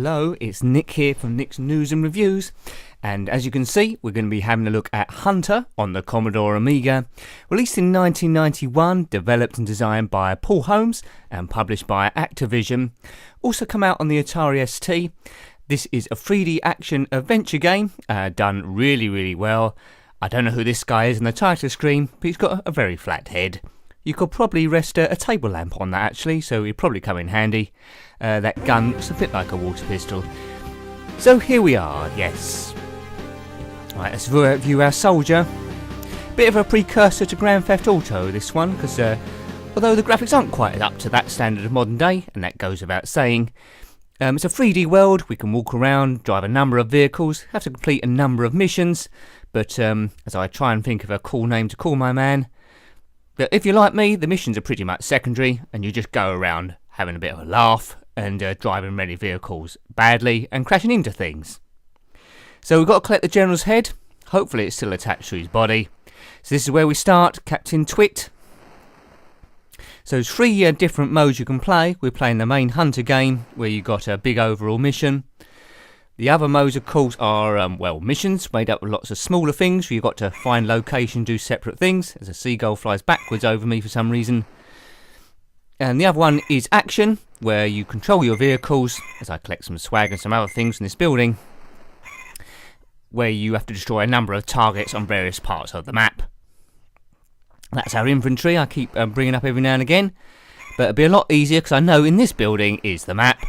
Hello, it's Nick here from Nick's News and Reviews, and as you can see we're going to be having a look at Hunter on the Commodore Amiga, released in 1991, developed and designed by Paul Holmes and published by Activision. Also come out on the Atari ST. This is a 3D action adventure game, done really well. I don't know who this guy is in the title screen, but he's got a very flat head. You could probably rest a table lamp on that actually, so it'd probably come in handy. That gun looks a bit like a water pistol. So here we are, yes. Right, let's view our soldier. Bit of a precursor to Grand Theft Auto, this one, because although the graphics aren't quite up to that standard of modern day, and that goes without saying, it's a 3D world. We can walk around, drive a number of vehicles, have to complete a number of missions, but as I try and think of a cool name to call my man, but if you're like me, the missions are pretty much secondary, and you just go around having a bit of a laugh and driving many vehicles badly and crashing into things. So we've got to collect the General's head. Hopefully it's still attached to his body. So this is where we start, Captain Twit. So there's three different modes you can play. We're playing the main Hunter game, where you got a big overall mission. The other modes, of course, are, missions made up of lots of smaller things where you've got to find location, do separate things. As a seagull flies backwards over me for some reason. And the other one is action, where you control your vehicles, as I collect some swag and some other things from this building, where you have to destroy a number of targets on various parts of the map. That's our inventory. I keep bringing up every now and again, but it'll be a lot easier because I know in this building is the map.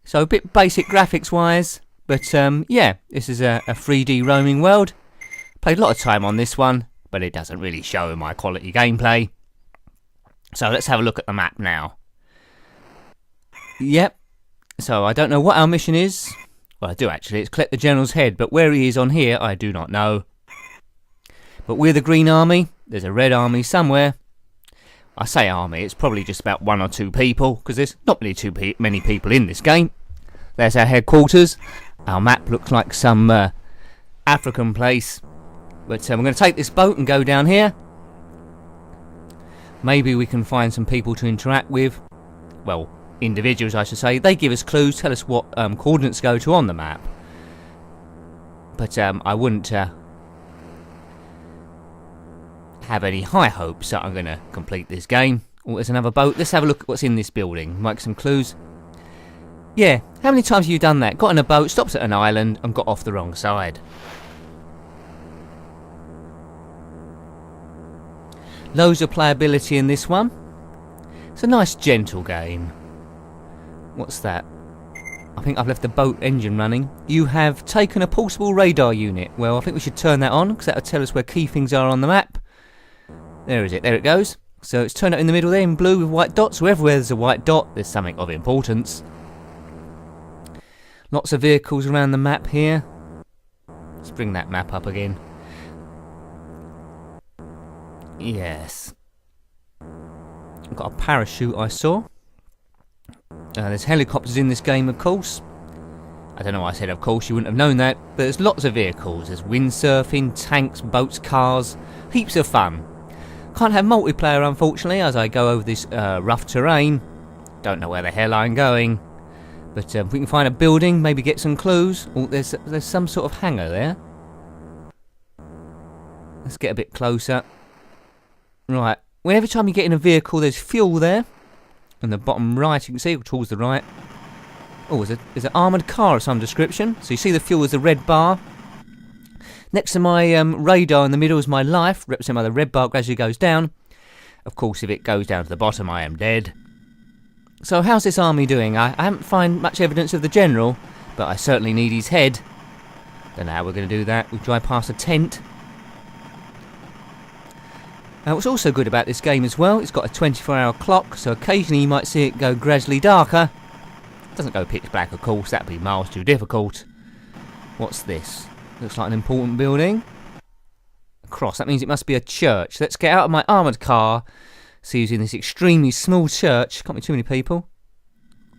So a bit basic graphics wise, but yeah, this is a 3D roaming world. Played a lot of time on this one, but it doesn't really show in my quality gameplay. So let's have a look at the map now. Yep, so I don't know what our mission is. Well, I do actually, it's collect the General's head, but where he is on here I do not know. But we're the Green Army, there's a Red Army somewhere. I say army, it's probably just about one or two people, because there's not really many people in this game. There's our headquarters. Our map looks like some African place. But we're going to take this boat and go down here. Maybe we can find some people to interact with. Well, individuals I should say. They give us clues, tell us what coordinates go to on the map. But I wouldn't have any high hopes that I'm going to complete this game. Oh, there's another boat. Let's have a look at what's in this building. Might get some clues. Yeah, how many times have you done that? Got in a boat, stopped at an island and got off the wrong side. Loads of playability in this one. It's a nice gentle game. What's that? I think I've left the boat engine running. You have taken a portable radar unit. Well, I think we should turn that on, because that'll tell us where key things are on the map. There is it, there it goes. So it's turned out in the middle there in blue with white dots. So everywhere there's a white dot, there's something of importance. Lots of vehicles around the map here. Let's bring that map up again. Yes. I've got a parachute I saw. There's helicopters in this game, of course. I don't know why I said of course, you wouldn't have known that. But there's lots of vehicles. There's windsurfing, tanks, boats, cars. Heaps of fun. Can't have multiplayer unfortunately as I go over this rough terrain. Don't know where the hell I'm going. But if we can find a building, maybe get some clues. Oh, there's some sort of hangar there. Let's get a bit closer. Right, well, every time you get in a vehicle there's fuel there. On the bottom right you can see, towards the right. Oh, there's an armoured car of some description. So you see the fuel is the red bar. Next to my radar in the middle is my life, represented by the red bar gradually goes down. Of course, if it goes down to the bottom, I am dead. So how's this army doing? I haven't found much evidence of the General, but I certainly need his head. Don't know how we're going to do that. We drive past a tent. What's also good about this game as well, it's got a 24-hour clock, so occasionally you might see it go gradually darker. It doesn't go pitch black, of course, that'd be miles too difficult. What's this? Looks like an important building. A cross, that means it must be a church. Let's get out of my armoured car. See who's in this extremely small church. Can't be too many people.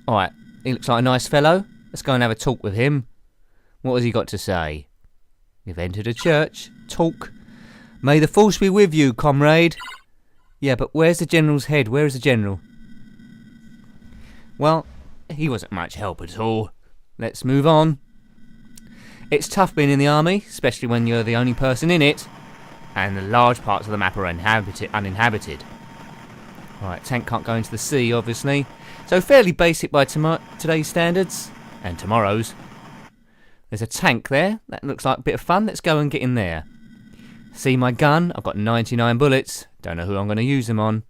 Alright, he looks like a nice fellow. Let's go and have a talk with him. What has he got to say? You've entered a church. Talk. May the force be with you, comrade. Yeah, but where's the General's head? Where is the General? Well, he wasn't much help at all. Let's move on. It's tough being in the army, especially when you're the only person in it, and the large parts of the map are uninhabited. Right, tank can't go into the sea, obviously. So fairly basic by today's standards, and tomorrow's. There's a tank there. That looks like a bit of fun. Let's go and get in there. See my gun? I've got 99 bullets. Don't know who I'm going to use them on.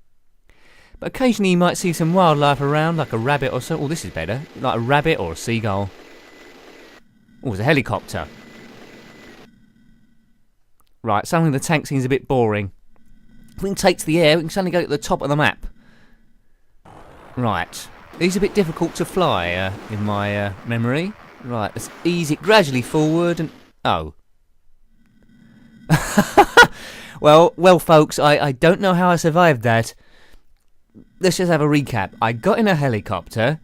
But occasionally you might see some wildlife around, like a rabbit or so. Oh, this is better. Like a rabbit or a seagull. Oh, there's a helicopter. Right, suddenly the tank seems a bit boring. If we can take to the air, we can suddenly go to the top of the map. Right. These are a bit difficult to fly in my memory. Right, let's ease it gradually forward and... Oh. Well, folks, I don't know how I survived that. Let's just have a recap. I got in a helicopter.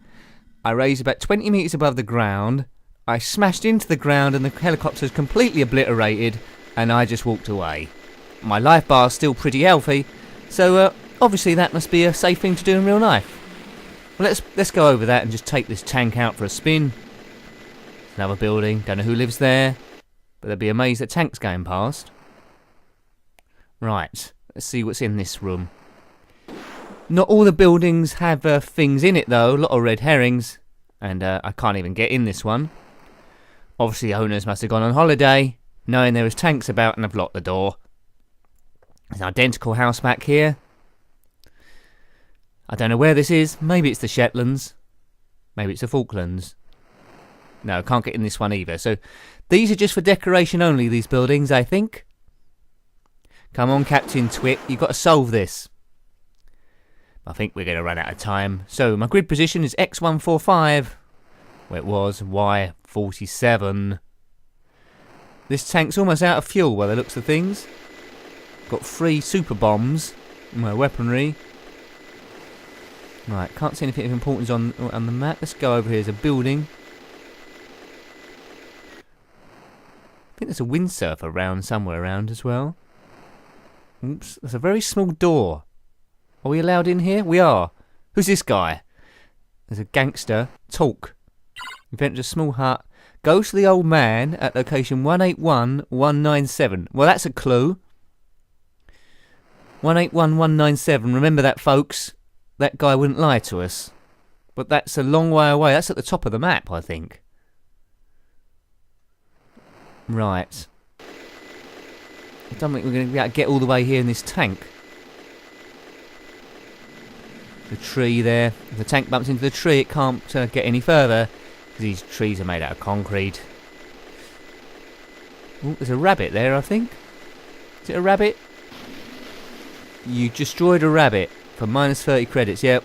I raised about 20 metres above the ground. I smashed into the ground and the helicopter's completely obliterated, and I just walked away. My life bar's still pretty healthy, so obviously that must be a safe thing to do in real life. Well, let's go over that and just take this tank out for a spin. Another building. Don't know who lives there, but they'll be amazed that tank's going past. Right, let's see what's in this room. Not all the buildings have things in it though. A lot of red herrings, and I can't even get in this one. Obviously, owners must have gone on holiday, knowing there was tanks about, and have locked the door. There's an identical house back here. I don't know where this is. Maybe it's the Shetlands. Maybe it's the Falklands. No, can't get in this one either. So these are just for decoration only, these buildings, I think. Come on, Captain Twit. You've got to solve this. I think we're going to run out of time. So my grid position is X145. Where it was Y47. This tank's almost out of fuel by the looks of things. Got 3 super bombs in my weaponry. Right, can't see anything of importance on the map. Let's go over here. There's a building. I think there's a windsurfer around somewhere around as well. Oops, there's a very small door. Are we allowed in here? We are. Who's this guy? There's a gangster. Talk. Invented a small hut. Go to the old man at location 181197. Well, that's a clue. 181197. Remember that, folks. That guy wouldn't lie to us. But that's a long way away. That's at the top of the map, I think. Right. I don't think we're going to be able to get all the way here in this tank. The tree there. If the tank bumps into the tree, it can't get any further. These trees are made out of concrete. Oh, there's a rabbit there, I think. Is it a rabbit? You destroyed a rabbit for minus 30 credits. Yep.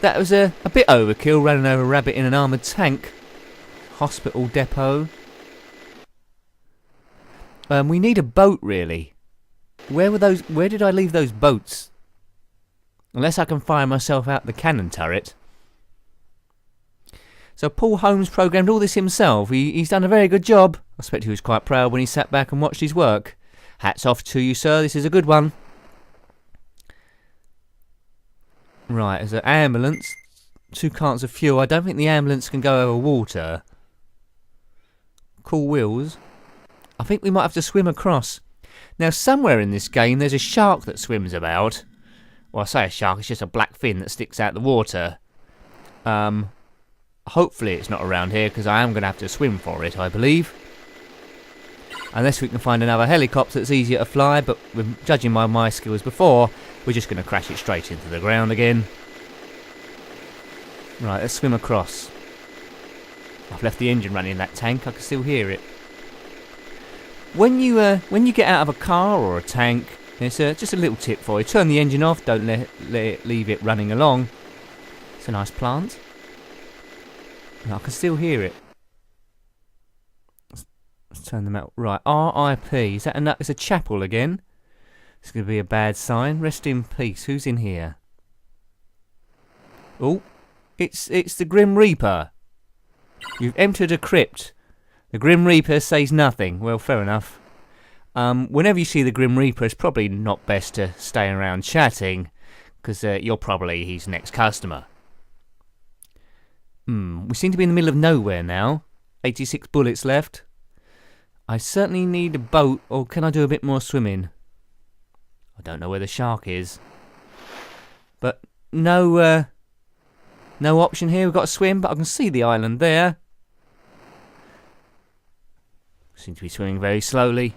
That was a bit overkill, running over a rabbit in an armoured tank. Hospital depot. We need a boat, really. Where were those? Where did I leave those boats? Unless I can fire myself out the cannon turret. So Paul Holmes programmed all this himself. He's done a very good job. I expect he was quite proud when he sat back and watched his work. Hats off to you, sir. This is a good one. Right, there's an ambulance. 2 cans of fuel. I don't think the ambulance can go over water. Cool wheels. I think we might have to swim across. Now, somewhere in this game, there's a shark that swims about. Well, I say a shark, it's just a black fin that sticks out the water. Hopefully it's not around here, because I am going to have to swim for it, I believe. Unless we can find another helicopter that's easier to fly, but judging by my skills before, we're just going to crash it straight into the ground again. Right, let's swim across. I've left the engine running in that tank, I can still hear it. When you get out of a car or a tank, it's just a little tip for you. Turn the engine off, don't leave it running along. It's a nice plant. I can still hear it. Let's turn them out. Right, R.I.P. Is that enough? It's a chapel again. It's going to be a bad sign. Rest in peace. Who's in here? Oh, it's the Grim Reaper. You've entered a crypt. The Grim Reaper says nothing. Well, fair enough. Whenever you see the Grim Reaper, it's probably not best to stay around chatting, because you're probably his next customer. We seem to be in the middle of nowhere now. 86 bullets left. I certainly need a boat, or can I do a bit more swimming? I don't know where the shark is. But no option here. We've got to swim, but I can see the island there. Seem to be swimming very slowly.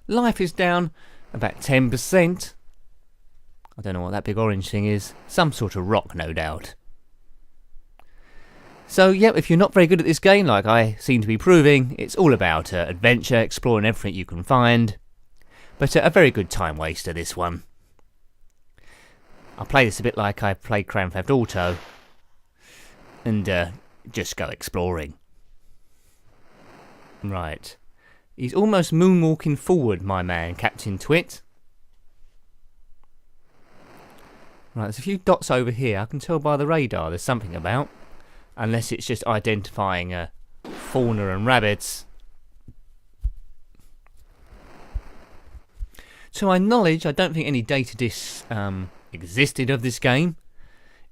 Life is down about 10%. I don't know what that big orange thing is. Some sort of rock, no doubt. So, yeah, if you're not very good at this game, like I seem to be proving, it's all about adventure, exploring everything you can find. But a very good time waster, this one. I play this a bit like I play Grand Theft Auto. And just go exploring. Right. He's almost moonwalking forward, my man, Captain Twit. Right, there's a few dots over here. I can tell by the radar there's something about. Unless it's just identifying fauna and rabbits. To my knowledge, I don't think any data discs existed of this game.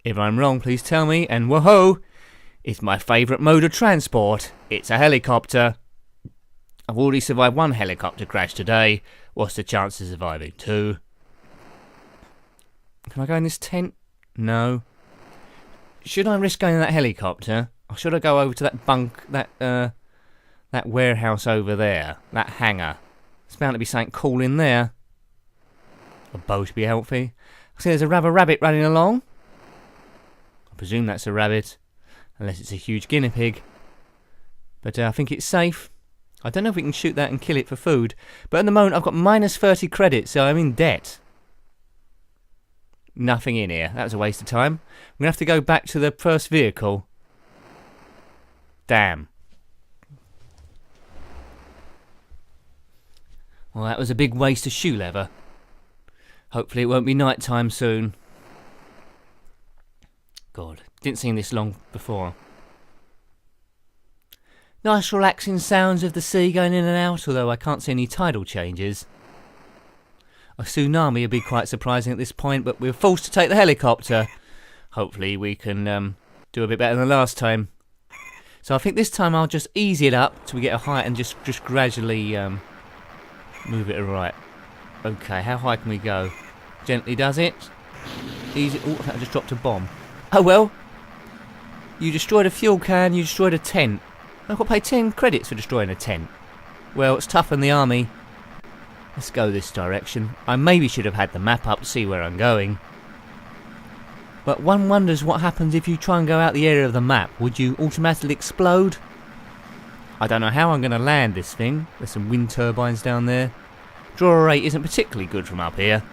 If I'm wrong, please tell me. And whoa, it's my favourite mode of transport. It's a helicopter. I've already survived one helicopter crash today. What's the chance of surviving two? Can I go in this tent? No. Should I risk going in that helicopter? Or should I go over to that that warehouse over there? That hangar. There's bound to be something cool in there. A boat would be healthy. I see there's a rubber rabbit running along. I presume that's a rabbit. Unless it's a huge guinea pig. But I think it's safe. I don't know if we can shoot that and kill it for food. But at the moment I've got minus 30 credits, so I'm in debt. Nothing in here. That was a waste of time. I'm going to have to go back to the first vehicle. Damn. Well, that was a big waste of shoe leather. Hopefully it won't be night time soon. God, didn't seem this long before. Nice relaxing sounds of the sea going in and out, although I can't see any tidal changes. A tsunami would be quite surprising at this point, but we're forced to take the helicopter. Hopefully we can do a bit better than last time. So I think this time I'll just ease it up till we get a height and just gradually move it right. Okay, how high can we go? Gently does it. Easy. Oh, I just dropped a bomb. Oh well. You destroyed a fuel can, you destroyed a tent. I've got to pay 10 credits for destroying a tent. Well, it's tough in the army. Let's go this direction. I maybe should have had the map up to see where I'm going. But one wonders what happens if you try and go out the area of the map. Would you automatically explode? I don't know how I'm going to land this thing. There's some wind turbines down there. Draw rate isn't particularly good from up here.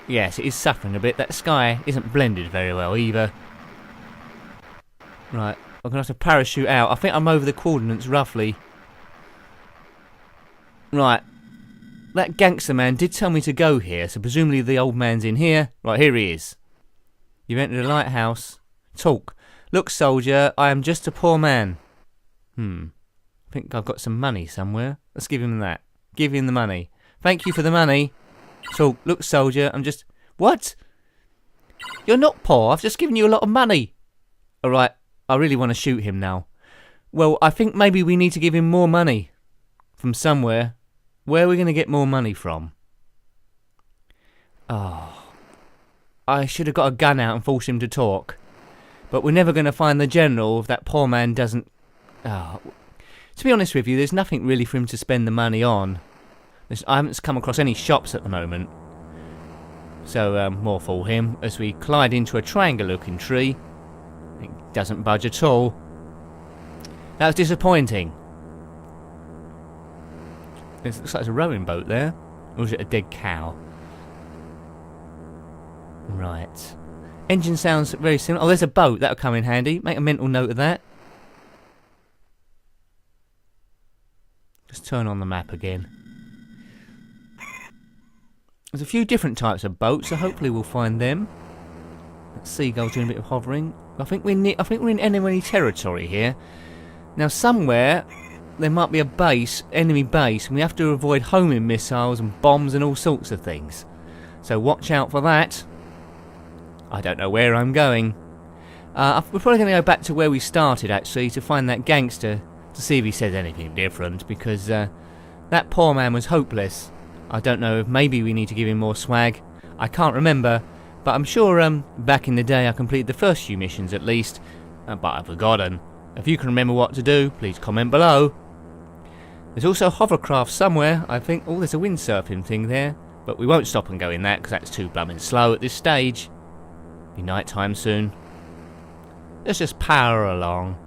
Yes, it is suffering a bit. That sky isn't blended very well either. Right, I'm going to have to parachute out. I think I'm over the coordinates roughly. Right, that gangster man did tell me to go here, so presumably the old man's in here. Right, here he is. You've entered a lighthouse. Talk. Look, soldier, I am just a poor man. I think I've got some money somewhere. Let's give him that. Give him the money. Thank you for the money. Talk. Look, soldier, I'm just... What? You're not poor. I've just given you a lot of money. Alright, I really want to shoot him now. Well, I think maybe we need to give him more money. From somewhere. Where are we going to get more money from? Oh. I should have got a gun out and forced him to talk. But we're never going to find the general if that poor man doesn't... Oh. To be honest with you, there's nothing really for him to spend the money on. I haven't come across any shops at the moment. So, more for him as we collide into a triangle-looking tree. It doesn't budge at all. That was disappointing. It looks like there's a rowing boat there. Or is it a dead cow? Right. Engine sounds very similar. Oh, there's a boat. That'll come in handy. Make a mental note of that. Just turn on the map again. There's a few different types of boats, so hopefully we'll find them. That seagull's doing a bit of hovering. I think we're in enemy territory here. Now somewhere there might be a base, enemy base, and we have to avoid homing missiles and bombs and all sorts of things. So watch out for that. I don't know where I'm going. We're probably going to go back to where we started, actually, to find that gangster, to see if he says anything different, because that poor man was hopeless. I don't know if maybe we need to give him more swag. I can't remember, but I'm sure back in the day I completed the first few missions at least, but I've forgotten. If you can remember what to do, please comment below. There's also a hovercraft somewhere, I think. Oh, there's a windsurfing thing there, but we won't stop and go in that because that's too blooming slow at this stage. Be night time soon. Let's just power along.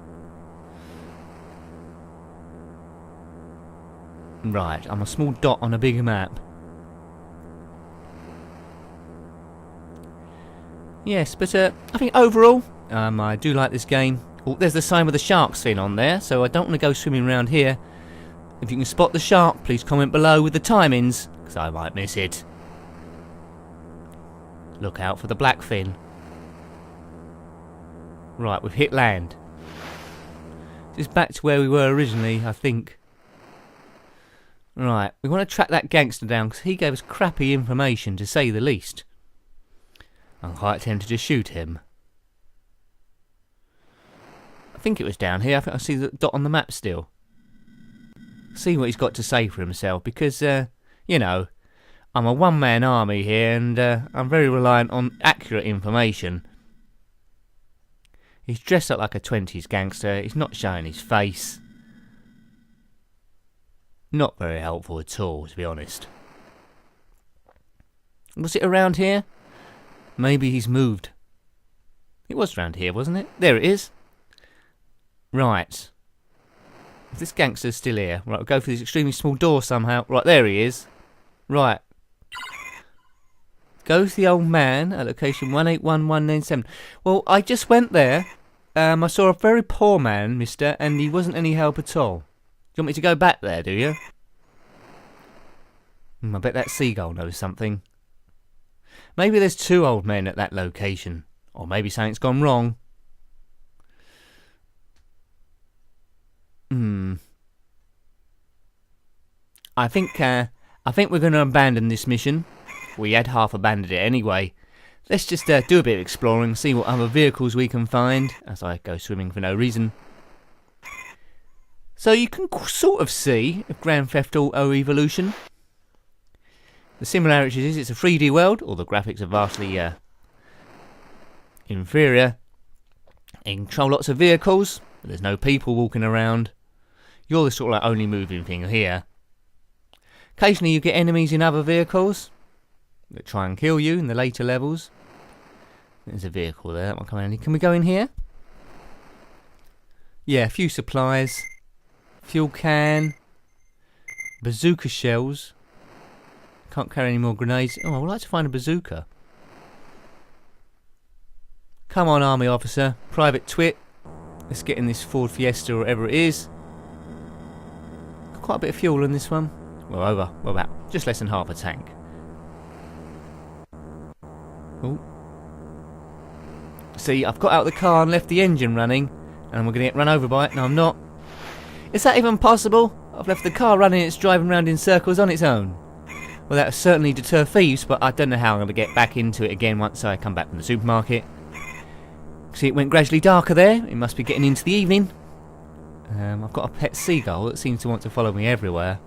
Right, I'm a small dot on a bigger map. Yes, but I think overall, I do like this game. Oh, there's the sign with the sharks fin on there, so I don't want to go swimming around here. If you can spot the shark, please comment below with the timings, because I might miss it. Look out for the black fin. Right, we've hit land. Just back to where we were originally, I think. Right, we want to track that gangster down, because he gave us crappy information, to say the least. I'm quite tempted to shoot him. I think it was down here. I think I see the dot on the map still. See what he's got to say for himself, because, you know, I'm a one-man army here, and I'm very reliant on accurate information. He's dressed up like a 20s gangster. He's not showing his face. Not very helpful at all, to be honest. Was it around here? Maybe he's moved. It was around here, wasn't it? There it is. Right. If this gangster's still here. Right, we'll go through this extremely small door somehow. Right, there he is. Right. Go to the old man at location 181197. Well, I just went there. I saw a very poor man, mister, and he wasn't any help at all. Do you want me to go back there, do you? I bet that seagull knows something. Maybe there's two old men at that location. Or maybe something's gone wrong. I think we're going to abandon this mission. We had half abandoned it anyway. Let's just do a bit of exploring, see what other vehicles we can find, as I go swimming for no reason. So you can sort of see a Grand Theft Auto evolution. The similarities is it's a 3D world, all the graphics are vastly inferior. You can control lots of vehicles, but there's no people walking around. You're the sort of like only moving thing here. Occasionally you get enemies in other vehicles that try and kill you in the later levels. There's a vehicle there, that might come handy. Can we go in here? Yeah, a few supplies. Fuel can. Bazooka shells. Can't carry any more grenades. Oh, I would like to find a bazooka. Come on, army officer. Private Twit. Let's get in this Ford Fiesta or whatever it is. Got quite a bit of fuel in this one. Well, about just less than half a tank. Oh. See, I've got out the car and left the engine running, and we're going to get run over by it. No, I'm not. Is that even possible? I've left the car running and it's driving around in circles on its own. Well, that will certainly deter thieves, but I don't know how I'm going to get back into it again once I come back from the supermarket. See, it went gradually darker there. It must be getting into the evening. I've got a pet seagull that seems to want to follow me everywhere.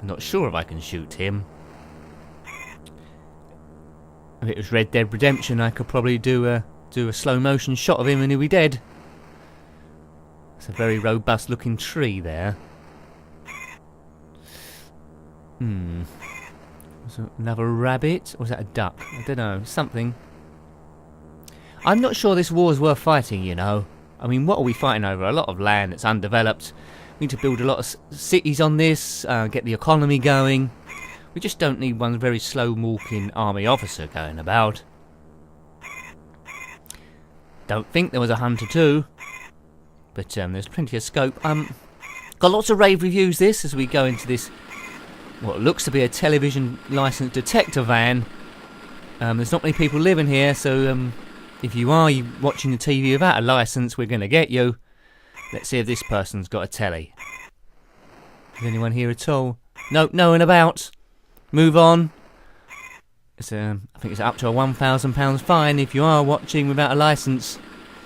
I'm not sure if I can shoot him. If it was Red Dead Redemption, I could probably do a slow motion shot of him and he'll be dead. It's a very robust looking tree there. Was it another rabbit? Or was that a duck? I don't know. Something. I'm not sure this war's worth fighting, you know. I mean, what are we fighting over? A lot of land that's undeveloped. We need to build a lot of cities on this, get the economy going. We just don't need one very slow-walking army officer going about. Don't think there was a hunter too, but there's plenty of scope. Got lots of rave reviews this as we go into this, what looks to be a television licensed detector van. There's not many people living here, so if you are watching the TV without a license, we're going to get you. Let's see if this person's got a telly. Is anyone here at all? No, no one about. Move on. I think it's up to a £1,000 fine if you are watching without a licence,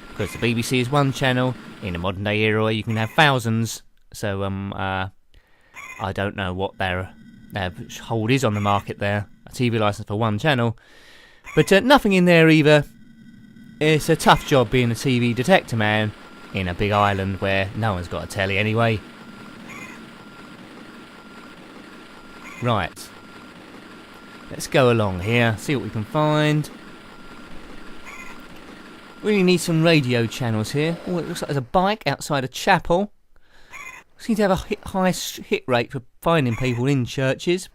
because the BBC is one channel in a modern day era where you can have thousands. So I don't know what their hold is on the market there. A TV licence for one channel, but nothing in there either. It's a tough job being a TV detector man in a big island where no one's got a telly anyway. Right. Let's go along here, see what we can find. Really need some radio channels here. Oh, it looks like there's a bike outside a chapel. Seem to have a high hit rate for finding people in churches.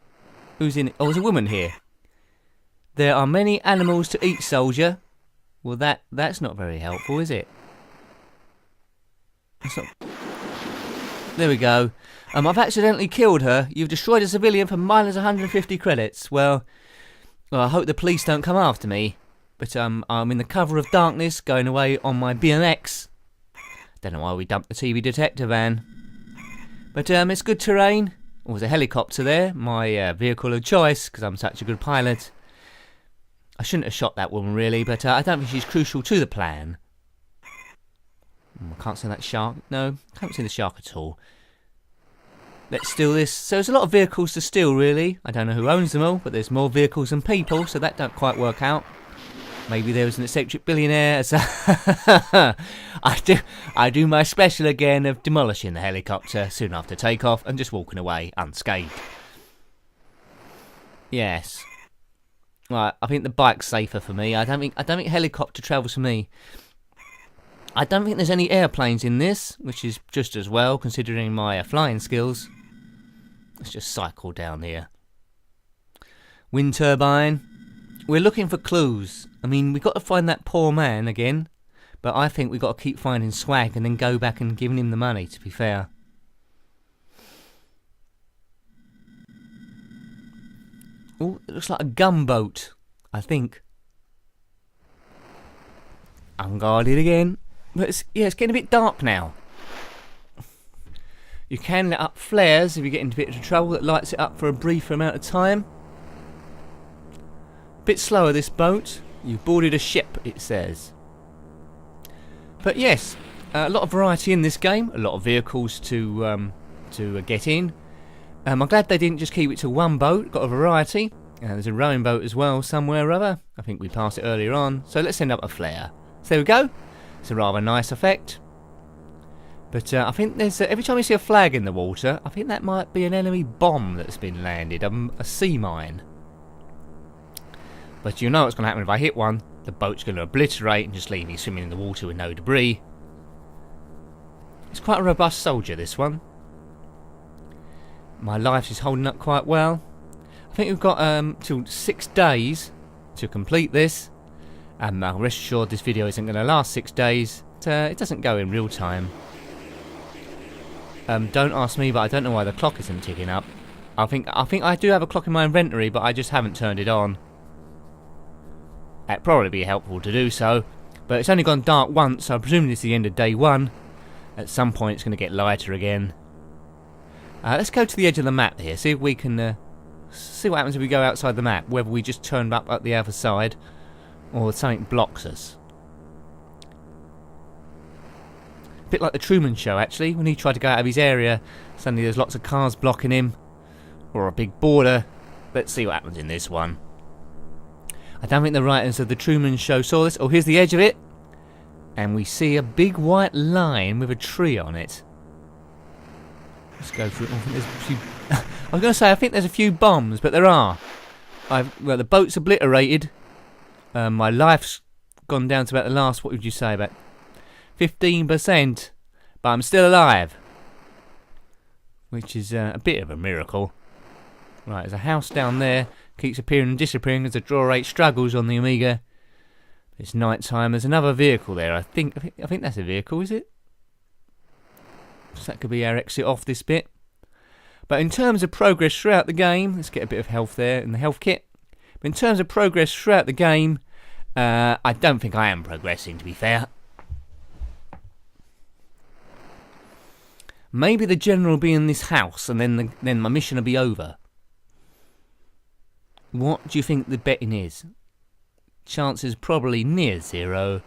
Who's in it? Oh, there's a woman here. There are many animals to eat, soldier. Well, that's not very helpful, is it? There we go. I've accidentally killed her. You've destroyed a civilian for minus 150 credits. Well, I hope the police don't come after me. But I'm in the cover of darkness, going away on my BMX. Don't know why we dumped the TV detector van. But it's good terrain. Oh, there's a helicopter there. My vehicle of choice, because I'm such a good pilot. I shouldn't have shot that woman, really, but I don't think she's crucial to the plan. I can't see that shark. No, can't see the shark at all. Let's steal this. So there's a lot of vehicles to steal, really. I don't know who owns them all, but there's more vehicles than people, so that don't quite work out. Maybe there was an eccentric billionaire. So I do my special again of demolishing the helicopter soon after takeoff and just walking away unscathed. Yes. Right, I think the bike's safer for me. I don't think helicopter travels for me. I don't think there's any airplanes in this, which is just as well considering my flying skills. Let's just cycle down here. Wind turbine. We're looking for clues. I mean, we've got to find that poor man again, but I think we've got to keep finding swag and then go back and giving him the money, to be fair. Oh, it looks like a gunboat, I think. Unguarded again. But it's getting a bit dark now. You can let up flares if you get into a bit of trouble that lights it up for a brief amount of time. Bit slower this boat. You've boarded a ship, it says. But yes, a lot of variety in this game. A lot of vehicles to get in. I'm glad they didn't just keep it to one boat. Got a variety. There's a rowing boat as well somewhere or other. I think we passed it earlier on. So let's send up a flare. So there we go. It's a rather nice effect. But I think there's every time you see a flag in the water, I think that might be an enemy bomb that's been landed, a sea mine. But you know what's going to happen if I hit one. The boat's going to obliterate and just leave me swimming in the water with no debris. It's quite a robust soldier, this one. My life is holding up quite well. I think we've got till 6 days to complete this. Rest assured this video isn't going to last 6 days. It doesn't go in real time. Don't ask me, but I don't know why the clock isn't ticking up. I think I do have a clock in my inventory, but I just haven't turned it on. That'd probably be helpful to do so, but it's only gone dark once, so I presume this is the end of day 1. At some point it's going to get lighter again. Let's go to the edge of the map here, see if we can see what happens if we go outside the map, whether we just turn up at the other side or something blocks us. A bit like the Truman Show, actually, when he tried to go out of his area, suddenly there's lots of cars blocking him, or a big border. Let's see what happens in this one. I don't think the writers of the Truman Show saw this. Oh, here's the edge of it, and we see a big white line with a tree on it. Let's go through it. I was going to say I think there's a few bombs, but there are. Well, the boat's obliterated. My life's gone down to about the last, what would you say, about 15%, but I'm still alive, which is a bit of a miracle. Right, there's a house down there, keeps appearing and disappearing as the draw rate struggles on the Amiga. It's night time. There's another vehicle there. I think that's a vehicle, is it? So that could be our exit off this bit. But in terms of progress throughout the game, let's get a bit of health there in the health kit. But in terms of progress throughout the game, I don't think I am progressing, to be fair. Maybe the general will be in this house, and then my mission will be over. What do you think the betting is? Chances probably near 0.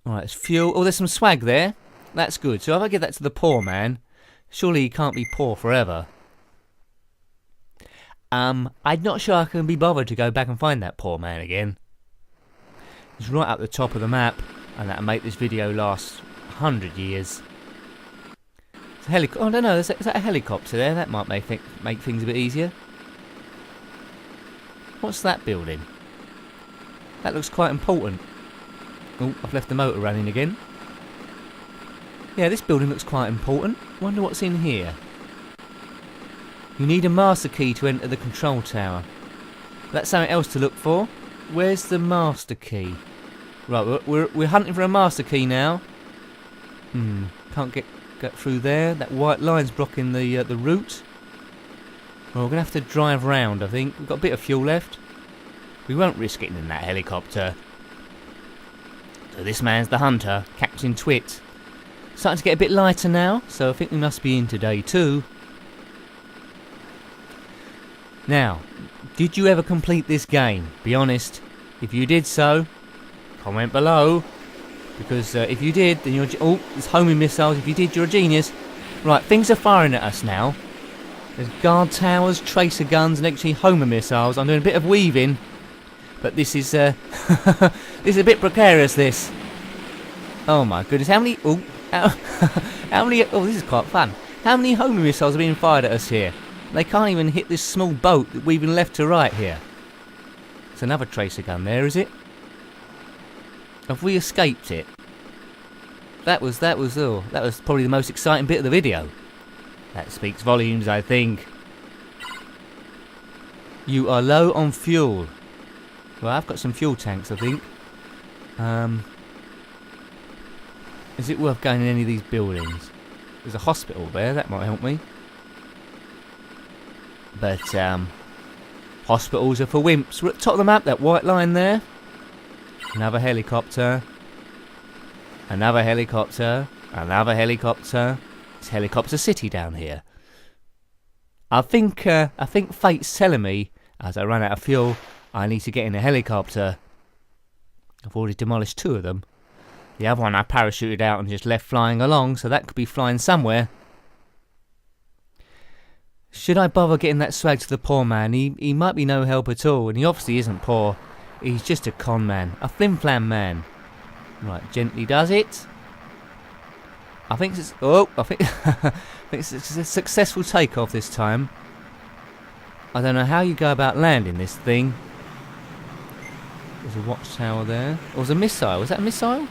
Alright, it's fuel. Oh, there's some swag there. That's good. So if I give that to the poor man, surely he can't be poor forever. I'm not sure I can be bothered to go back and find that poor man again. He's right up the top of the map, and that'll make this video last 100 years. It's a oh, I don't know, is that a helicopter there? That might make things a bit easier. What's that building? That looks quite important. Oh, I've left the motor running again. Yeah, this building looks quite important. Wonder what's in here. You need a master key to enter the control tower. That's something else to look for. Where's the master key? Right, we're hunting for a master key now. Can't get through there. That white line's blocking the route. Well, we're gonna have to drive round, I think. We've got a bit of fuel left. We won't risk getting in that helicopter. So this man's the hunter, Captain Twit. Starting to get a bit lighter now, so I think we must be into day 2. Now, did you ever complete this game? Be honest. If you did so, comment below. Because if you did, then you're... Oh, there's homing missiles. If you did, you're a genius. Right, things are firing at us now. There's guard towers, tracer guns, and actually homer missiles. I'm doing a bit of weaving. But this is... this is a bit precarious, this. Oh my goodness, how many... Oh, how many... Oh, this is quite fun. How many homer missiles are being fired at us here? They can't even hit this small boat that weaving left to right here. It's another tracer gun there, is it? Have we escaped it? That was probably the most exciting bit of the video. That speaks volumes, I think. You are low on fuel. Well, I've got some fuel tanks, I think. Is it worth going in any of these buildings? There's a hospital there, that might help me. But, hospitals are for wimps. We're at the top of the map, that white line there. Another helicopter. Another helicopter. Another helicopter. It's Helicopter City down here. I think fate's telling me, as I run out of fuel, I need to get in a helicopter. I've already demolished 2 of them. The other one I parachuted out and just left flying along, so that could be flying somewhere. Should I bother getting that swag to the poor man? He might be no help at all, and he obviously isn't poor. He's just a con man, a flim-flam man. Right, gently does it. I think it's... Oh, I think it's a successful takeoff this time. I don't know how you go about landing this thing. There's a watchtower there. Or was a missile? Was that a missile?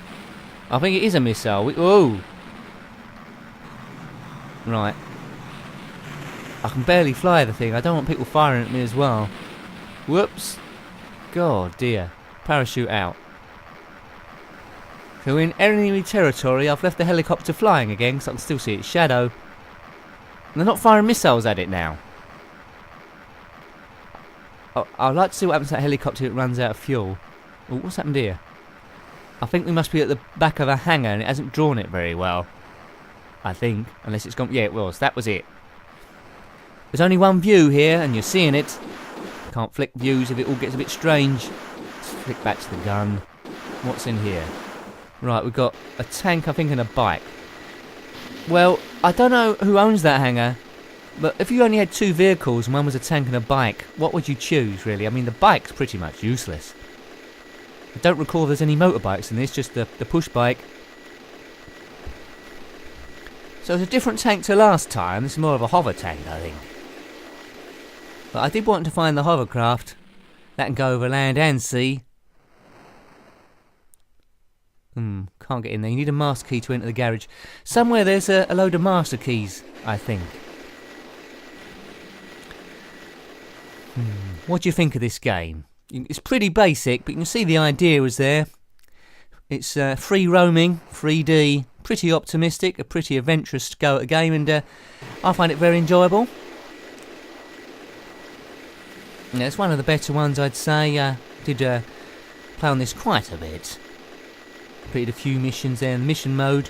I think it is a missile. Oh! Right. I can barely fly the thing. I don't want people firing at me as well. Whoops. God dear. Parachute out. So we're in enemy territory. I've left the helicopter flying again because I can still see its shadow. And they're not firing missiles at it now. I'd like to see what happens to that helicopter that runs out of fuel. Oh, what's happened here? I think we must be at the back of a hangar and it hasn't drawn it very well. I think. Unless it's gone... Yeah, it was. That was it. There's only one view here and you're seeing it. Can't flick views if it all gets a bit strange. Let's flick back to the gun. What's in here? Right, we've got a tank, I think, and a bike. Well, I don't know who owns that hangar, but if you only had 2 vehicles and one was a tank and a bike, what would you choose, really? I mean, the bike's pretty much useless. I don't recall there's any motorbikes in this, just the push bike. So it's a different tank to last time. This is more of a hover tank, I think. But I did want to find the hovercraft. That can go over land and sea. Can't get in there. You need a master key to enter the garage. Somewhere there's a load of master keys, I think. What do you think of this game? It's pretty basic, but you can see the idea was there. It's free roaming, 3D, pretty optimistic, a pretty adventurous go at a game, and I find it very enjoyable. Yeah, it's one of the better ones, I'd say. Did play on this quite a bit. Completed a few missions there in the mission mode.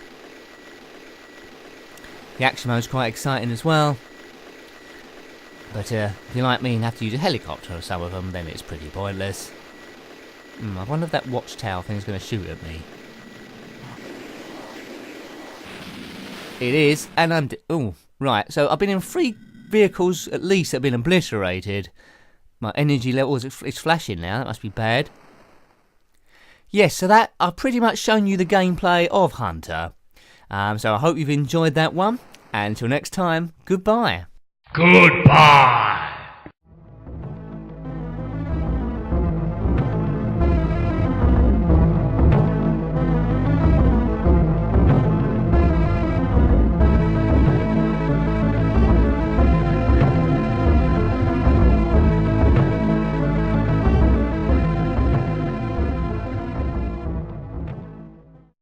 The action mode's quite exciting as well. But if you like me and have to use a helicopter or some of them, then it's pretty pointless. I wonder if that watchtower thing's going to shoot at me. It is, and I'm... Oh, right, so I've been in 3 vehicles at least that have been obliterated. My energy level is flashing now, that must be bad. Yes, so that I've pretty much shown you the gameplay of Hunter. So I hope you've enjoyed that one, and until next time, goodbye. Goodbye.